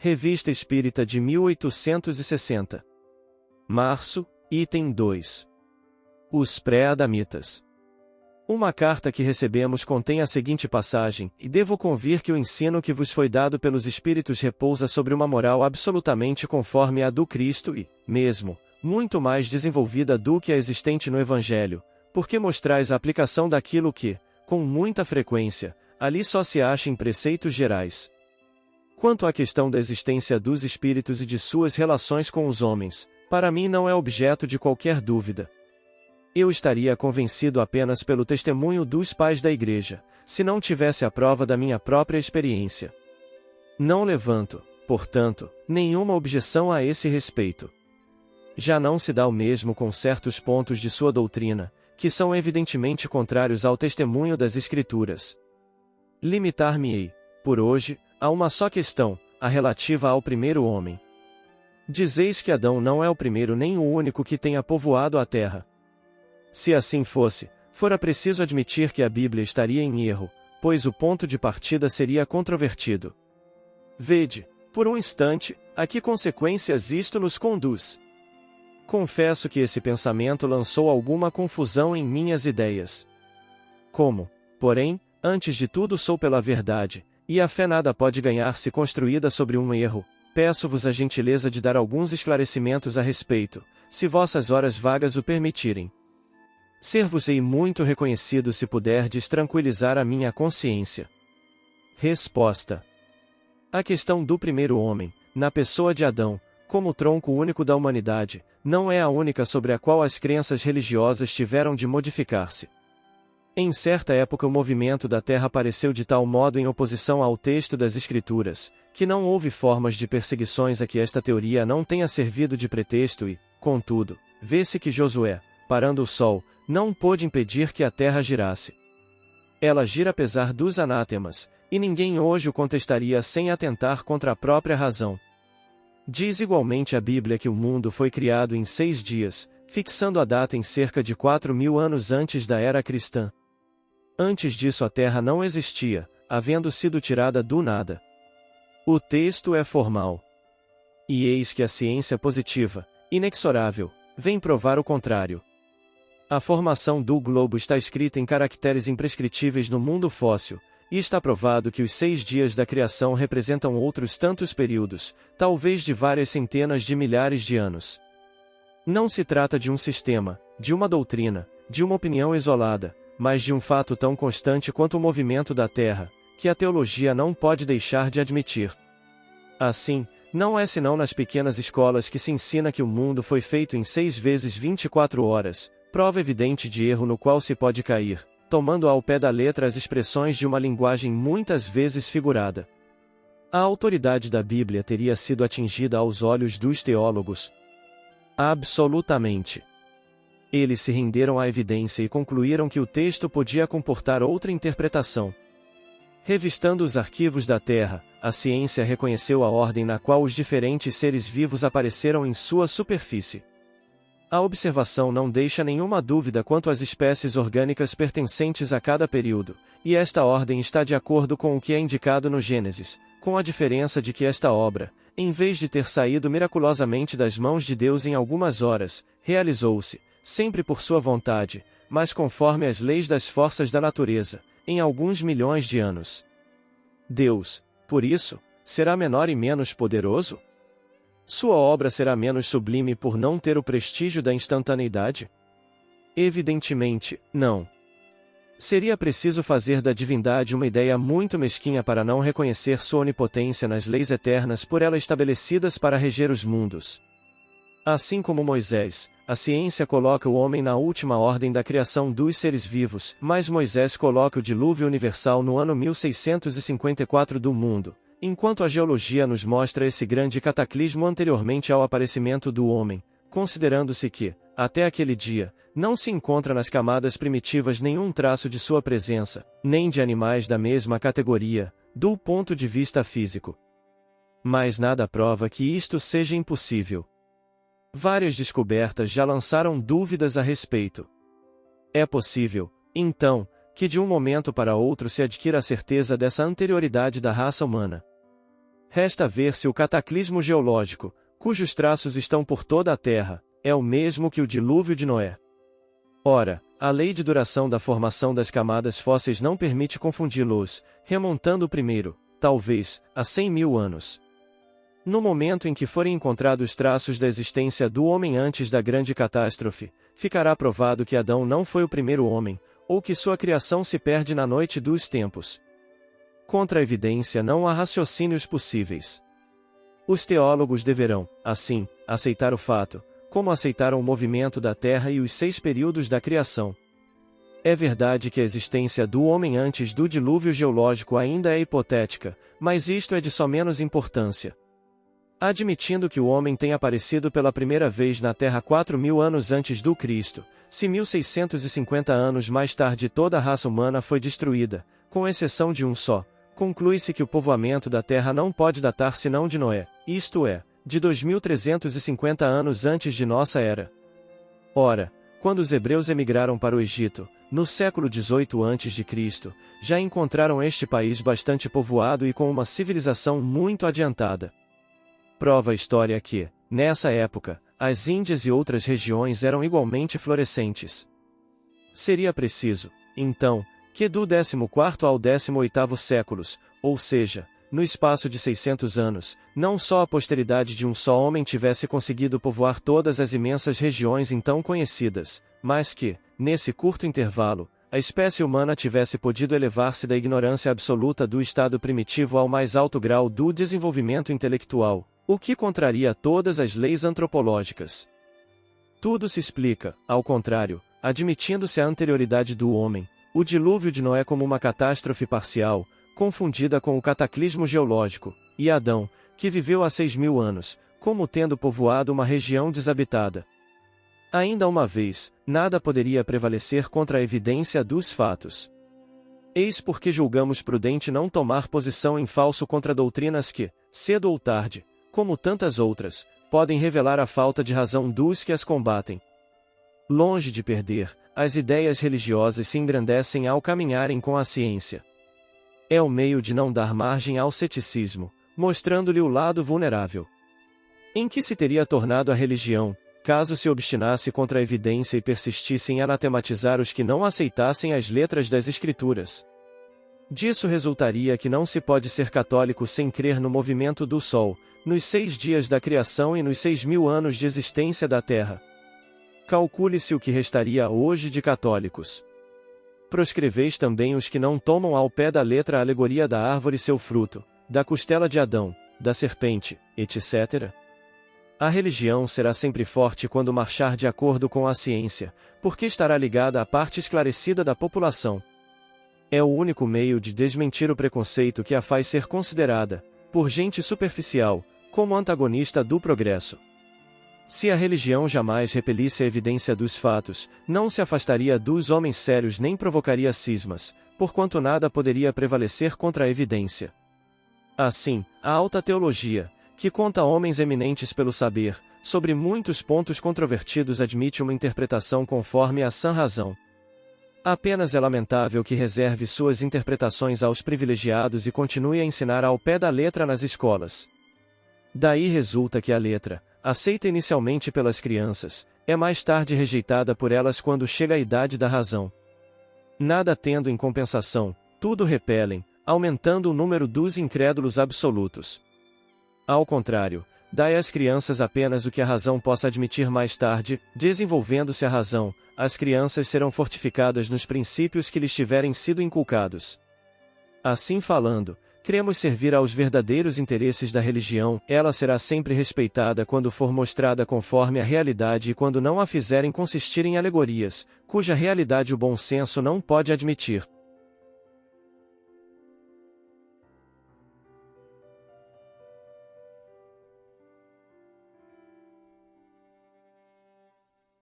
Revista Espírita de 1860. Março, item 2. Os pré-adamitas. Uma carta que recebemos contém a seguinte passagem, e devo convir que o ensino que vos foi dado pelos Espíritos repousa sobre uma moral absolutamente conforme à do Cristo e, mesmo, muito mais desenvolvida do que a existente no Evangelho, porque mostrais a aplicação daquilo que, com muita frequência, ali só se acha em preceitos gerais. Quanto à questão da existência dos espíritos e de suas relações com os homens, para mim não é objeto de qualquer dúvida. Eu estaria convencido apenas pelo testemunho dos pais da Igreja, se não tivesse a prova da minha própria experiência. Não levanto, portanto, nenhuma objeção a esse respeito. Já não se dá o mesmo com certos pontos de sua doutrina, que são evidentemente contrários ao testemunho das Escrituras. Limitar-me-ei, por hoje, a uma só questão, a relativa ao primeiro homem. Dizeis que Adão não é o primeiro nem o único que tenha povoado a terra. Se assim fosse, fora preciso admitir que a Bíblia estaria em erro, pois o ponto de partida seria controvertido. Vede, por um instante, a que consequências isto nos conduz. Confesso que esse pensamento lançou alguma confusão em minhas ideias. Como, porém, antes de tudo sou pela verdade, e a fé nada pode ganhar se construída sobre um erro, peço-vos a gentileza de dar alguns esclarecimentos a respeito, se vossas horas vagas o permitirem. Ser-vos-ei muito reconhecido se puderdes tranquilizar a minha consciência. Resposta. A questão do primeiro homem, na pessoa de Adão, como tronco único da humanidade, não é a única sobre a qual as crenças religiosas tiveram de modificar-se. Em certa época o movimento da Terra apareceu de tal modo em oposição ao texto das Escrituras, que não houve formas de perseguições a que esta teoria não tenha servido de pretexto e, contudo, vê-se que Josué, parando o sol, não pôde impedir que a Terra girasse. Ela gira apesar dos anátemas, e ninguém hoje o contestaria sem atentar contra a própria razão. Diz igualmente a Bíblia que o mundo foi criado em 6 dias, fixando a data em cerca de 4.000 anos antes da era cristã. Antes disso a Terra não existia, havendo sido tirada do nada. O texto é formal. E eis que a ciência positiva, inexorável, vem provar o contrário. A formação do globo está escrita em caracteres imprescritíveis no mundo fóssil, e está provado que os 6 dias da criação representam outros tantos períodos, talvez de várias centenas de milhares de anos. Não se trata de um sistema, de uma doutrina, de uma opinião isolada, mas de um fato tão constante quanto o movimento da Terra, que a teologia não pode deixar de admitir. Assim, não é senão nas pequenas escolas que se ensina que o mundo foi feito em 6 vezes 24 horas, prova evidente de erro no qual se pode cair, tomando ao pé da letra as expressões de uma linguagem muitas vezes figurada. A autoridade da Bíblia teria sido atingida aos olhos dos teólogos? Absolutamente. Eles se renderam à evidência e concluíram que o texto podia comportar outra interpretação. Revistando os arquivos da Terra, a ciência reconheceu a ordem na qual os diferentes seres vivos apareceram em sua superfície. A observação não deixa nenhuma dúvida quanto às espécies orgânicas pertencentes a cada período, e esta ordem está de acordo com o que é indicado no Gênesis, com a diferença de que esta obra, em vez de ter saído miraculosamente das mãos de Deus em algumas horas, realizou-se, sempre por sua vontade, mas conforme as leis das forças da natureza, em alguns milhões de anos. Deus, por isso, será menor e menos poderoso? Sua obra será menos sublime por não ter o prestígio da instantaneidade? Evidentemente, não. Seria preciso fazer da divindade uma ideia muito mesquinha para não reconhecer sua onipotência nas leis eternas por ela estabelecidas para reger os mundos. Assim como Moisés, a ciência coloca o homem na última ordem da criação dos seres vivos, mas Moisés coloca o dilúvio universal no ano 1654 do mundo, enquanto a geologia nos mostra esse grande cataclismo anteriormente ao aparecimento do homem, considerando-se que, até aquele dia, não se encontra nas camadas primitivas nenhum traço de sua presença, nem de animais da mesma categoria, do ponto de vista físico. Mas nada prova que isto seja impossível. Várias descobertas já lançaram dúvidas a respeito. É possível, então, que de um momento para outro se adquira a certeza dessa anterioridade da raça humana. Resta ver se o cataclismo geológico, cujos traços estão por toda a Terra, é o mesmo que o dilúvio de Noé. Ora, a lei de duração da formação das camadas fósseis não permite confundi-los, remontando primeiro, talvez, a 100.000 anos. No momento em que forem encontrados traços da existência do homem antes da grande catástrofe, ficará provado que Adão não foi o primeiro homem, ou que sua criação se perde na noite dos tempos. Contra a evidência não há raciocínios possíveis. Os teólogos deverão, assim, aceitar o fato, como aceitaram o movimento da Terra e os 6 períodos da criação. É verdade que a existência do homem antes do dilúvio geológico ainda é hipotética, mas isto é de só menos importância. Admitindo que o homem tenha aparecido pela primeira vez na Terra 4.000 anos antes do Cristo, se 1.650 anos mais tarde toda a raça humana foi destruída, com exceção de um só, conclui-se que o povoamento da Terra não pode datar senão de Noé, isto é, de 2.350 anos antes de nossa era. Ora, quando os hebreus emigraram para o Egito, no século XVIII a.C., já encontraram este país bastante povoado e com uma civilização muito adiantada. Prova a história que, nessa época, as Índias e outras regiões eram igualmente florescentes. Seria preciso, então, que do 14º ao 18º séculos, ou seja, no espaço de 600 anos, não só a posteridade de um só homem tivesse conseguido povoar todas as imensas regiões então conhecidas, mas que, nesse curto intervalo, a espécie humana tivesse podido elevar-se da ignorância absoluta do estado primitivo ao mais alto grau do desenvolvimento intelectual, o que contraria todas as leis antropológicas. Tudo se explica, ao contrário, admitindo-se a anterioridade do homem, o dilúvio de Noé como uma catástrofe parcial, confundida com o cataclismo geológico, e Adão, que viveu há 6.000 anos, como tendo povoado uma região desabitada. Ainda uma vez, nada poderia prevalecer contra a evidência dos fatos. Eis porque julgamos prudente não tomar posição em falso contra doutrinas que, cedo ou tarde, como tantas outras, podem revelar a falta de razão dos que as combatem. Longe de perder, as ideias religiosas se engrandecem ao caminharem com a ciência. É o meio de não dar margem ao ceticismo, mostrando-lhe o lado vulnerável. Em que se teria tornado a religião, caso se obstinasse contra a evidência e persistisse em anatematizar os que não aceitassem as letras das Escrituras? Disso resultaria que não se pode ser católico sem crer no movimento do Sol, nos 6 dias da criação e nos 6.000 anos de existência da Terra. Calcule-se o que restaria hoje de católicos. Proscreveis também os que não tomam ao pé da letra a alegoria da árvore seu fruto, da costela de Adão, da serpente, etc. A religião será sempre forte quando marchar de acordo com a ciência, porque estará ligada à parte esclarecida da população. É o único meio de desmentir o preconceito que a faz ser considerada, por gente superficial, como antagonista do progresso. Se a religião jamais repelisse a evidência dos fatos, não se afastaria dos homens sérios nem provocaria cismas, porquanto nada poderia prevalecer contra a evidência. Assim, a alta teologia, que conta homens eminentes pelo saber, sobre muitos pontos controvertidos admite uma interpretação conforme a sã razão. Apenas é lamentável que reserve suas interpretações aos privilegiados e continue a ensinar ao pé da letra nas escolas. Daí resulta que a letra, aceita inicialmente pelas crianças, é mais tarde rejeitada por elas quando chega a idade da razão. Nada tendo em compensação, tudo repelem, aumentando o número dos incrédulos absolutos. Ao contrário, dai às crianças apenas o que a razão possa admitir mais tarde, desenvolvendo-se a razão, as crianças serão fortificadas nos princípios que lhes tiverem sido inculcados. Assim falando, cremos servir aos verdadeiros interesses da religião, ela será sempre respeitada quando for mostrada conforme a realidade e quando não a fizerem consistir em alegorias, cuja realidade o bom senso não pode admitir.